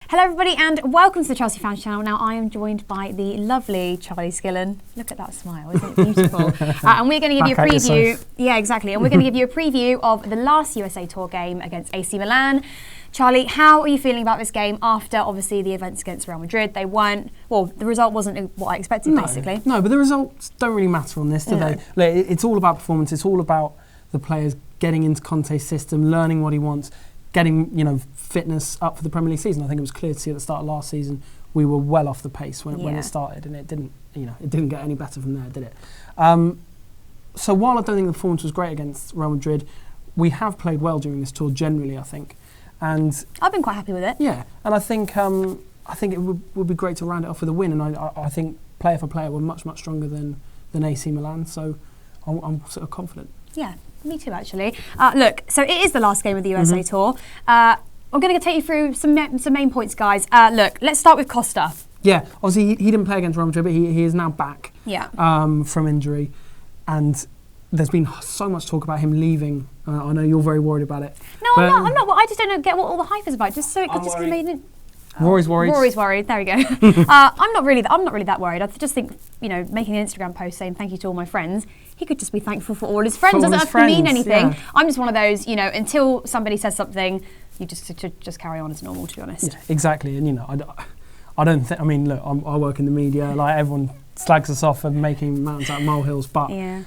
Hello everybody and welcome to the Chelsea Fans Channel. Now I am joined by the lovely Charlie Skillen. Look at that smile, isn't it beautiful? And we're going to give you a preview. Yeah, exactly. And we're going to give you a preview of the last USA Tour game against AC Milan. Charlie, how are you feeling about this game after obviously the events against Real Madrid? They weren't, well, the result wasn't what I expected basically. No, but the results don't really matter on this, do they? Like, it's all about performance. It's all about the players getting into Conte's system, learning what he wants, getting, fitness up for the Premier League season. I think it was clear to see at the start of last season we were well off the pace when it started, and it didn't get any better from there, did it? So while I don't think the performance was great against Real Madrid, we have played well during this tour generally, I think. And I've been quite happy with it. Yeah, and I think it would be great to round it off with a win, and I think player for player we're much stronger than AC Milan, so I'm sort of confident. Yeah, me too actually. Look, so it is the last game of the USA Tour. I'm going to take you through some main points, guys. Look, let's start with Costa. Yeah, obviously he didn't play against Real Madrid, but he is now back from injury, and there's been so much talk about him leaving. I know you're very worried about it. No, I'm not. Well, I just don't get what all the hype is about. Just so it could just be made in. Rory's worried. Rory's worried. There we go. I'm not really that worried. I just think making an Instagram post saying thank you to all my friends. He could just be thankful for all his friends. Doesn't have to mean anything. Yeah. I'm just one of those. Until somebody says something, you just carry on as normal. To be honest. Yeah, exactly. And I don't think. I mean, look, I work in the media. Like everyone slags us off for making mountains out of molehills, but I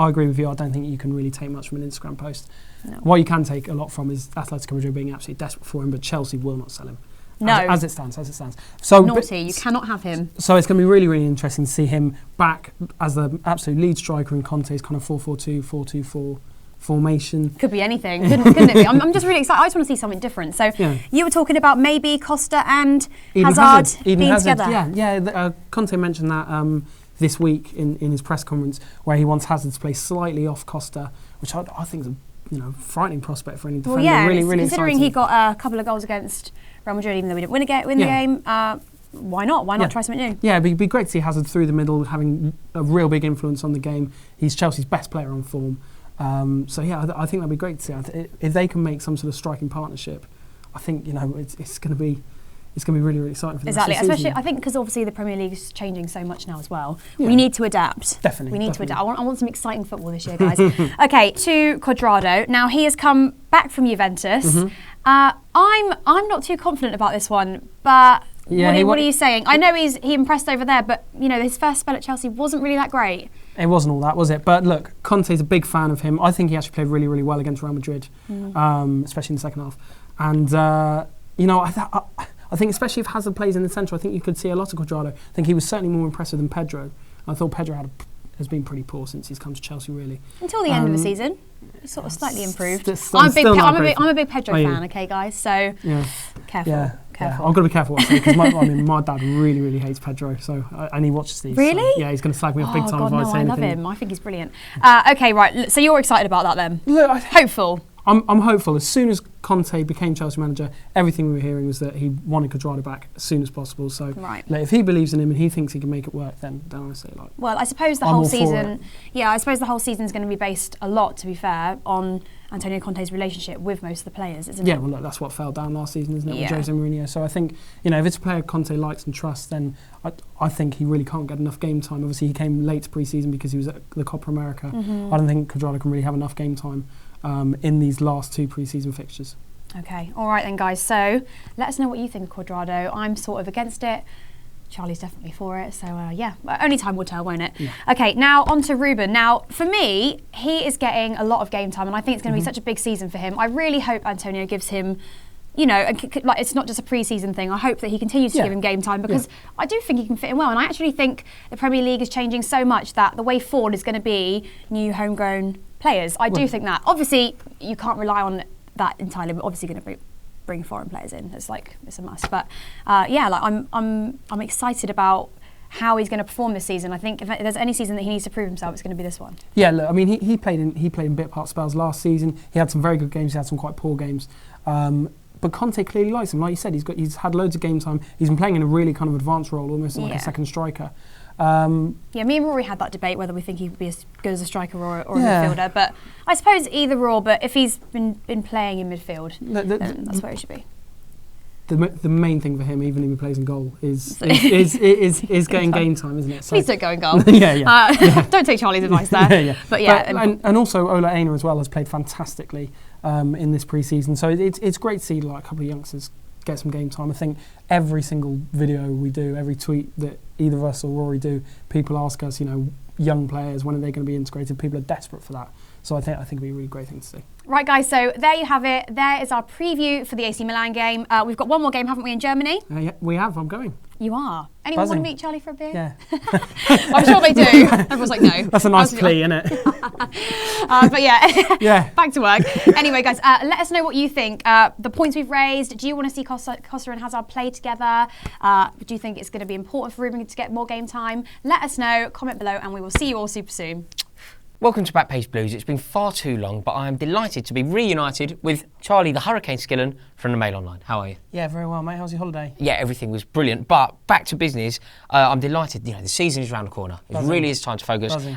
agree with you. I don't think you can really take much from an Instagram post. No. What you can take a lot from is Atletico Madrid being absolutely desperate for him, but Chelsea will not sell him. No. As it stands. So naughty, you cannot have him. So it's going to be really, really interesting to see him back as the absolute lead striker in Conte's kind of 4-4-2, 4-2-4 formation. Could be anything, couldn't it be? I'm just really excited. I just want to see something different. So you were talking about maybe Costa and Hazard being together. Yeah. Conte mentioned that this week in his press conference, where he wants Hazard to play slightly off Costa, which I think is a frightening prospect for any defender. Well, yeah, really considering exciting. He got a couple of goals against Real Madrid, even though we didn't win the game. Why not? Why not try something new? Yeah, it'd be great to see Hazard through the middle, having a real big influence on the game. He's Chelsea's best player on form. I think that'd be great to see. If they can make some sort of striking partnership, I think it's going to be really, really exciting for the exactly, rest of the especially season. I think because obviously the Premier League is changing so much now as well. Yeah. We need to adapt. Definitely, we need to adapt. I want some exciting football this year, guys. Okay, to Cuadrado. Now he has come back from Juventus. I'm not too confident about this one, but what are you saying? I know he impressed over there, but his first spell at Chelsea wasn't really that great. It wasn't all that, was it? But look, Conte's a big fan of him. I think he actually played really, really well against Real Madrid, especially in the second half. And I think especially if Hazard plays in the centre, I think you could see a lot of Cuadrado. I think he was certainly more impressive than Pedro. I thought Pedro has been pretty poor since he's come to Chelsea, really. Until the end of the season. He's sort of slightly improved. I'm a big Pedro fan, okay, guys? So, careful. Yeah. I've got to be careful what I say, because my dad really, really hates Pedro, and he watches these. Really? So, yeah, he's going to slag me off big time if I say anything. I love him. I think he's brilliant. Okay, right. So you're excited about that then? Look, hopeful. I'm hopeful. As soon as Conte became Chelsea manager, everything we were hearing was that he wanted Cuadrado back as soon as possible. So if he believes in him and he thinks he can make it work, then I say Well, I suppose the whole season. Yeah, I suppose the whole season is going to be based a lot, to be fair, on Antonio Conte's relationship with most of the players, isn't it? Yeah, well, look, that's what fell down last season, isn't it, with Jose Mourinho? So I think, if it's a player Conte likes and trusts, then I think he really can't get enough game time. Obviously, he came late to pre-season because he was at the Copa America. I don't think Cuadrado can really have enough game time in these last two pre-season fixtures. Okay, all right then, guys. So let us know what you think of Cuadrado. I'm sort of against it. Charlie's definitely for it, so only time will tell, won't it? Yeah. Okay, now on to Rubin. Now, for me, he is getting a lot of game time, and I think it's going to be such a big season for him. I really hope Antonio gives him, it's not just a pre-season thing. I hope that he continues to give him game time, because I do think he can fit in well, and I actually think the Premier League is changing so much that the way forward is going to be new homegrown players. I do think that. Obviously, you can't rely on that entirely. We're obviously going to bring foreign players in. It's a must. But I'm excited about how he's going to perform this season. I think if there's any season that he needs to prove himself, it's going to be this one. Yeah, look, I mean, he played in bit part spells last season. He had some very good games. He had some quite poor games. But Conte clearly likes him. Like you said, he's had loads of game time. He's been playing in a really kind of advanced role, almost like a second striker. Me and Rory had that debate whether we think he would be as good as a striker or a midfielder. But I suppose either or. But if he's been playing in midfield, then that's where he should be. the main thing for him, even if he plays in goal, is getting game time, isn't it? So, please don't go in goal. Don't take Charlie's advice there. But and also Ola Aina as well has played fantastically in this pre-season. So it's great to see like a couple of youngsters get some game time. I think every single video we do, every tweet that either of us or Rory do, people ask us, young players, when are they going to be integrated? People are desperate for that. So I think it'd be a really great thing to see. Right, guys, so there you have it. There is our preview for the AC Milan game. We've got one more game, haven't we, in Germany? Yeah, we have. I'm going. You are. Anyone Buzzing. want to meet Charlie for a beer? Yeah. I'm sure they do. Everyone's like, no. That's a nice plea, isn't it? But yeah, back to work. Anyway, guys, let us know what you think. The points we've raised, do you want to see Costa and Hazard play together? Do you think it's going to be important for Rubin to get more game time? Let us know, comment below, and we will see you all super soon. Welcome to Backpage Blues. It's been far too long, but I am delighted to be reunited with Charlie the Hurricane Skillen from the Mail Online. How are you? Yeah, very well, mate. How's your holiday? Yeah, everything was brilliant. But back to business, I'm delighted. The season is around the corner. It really is time to focus.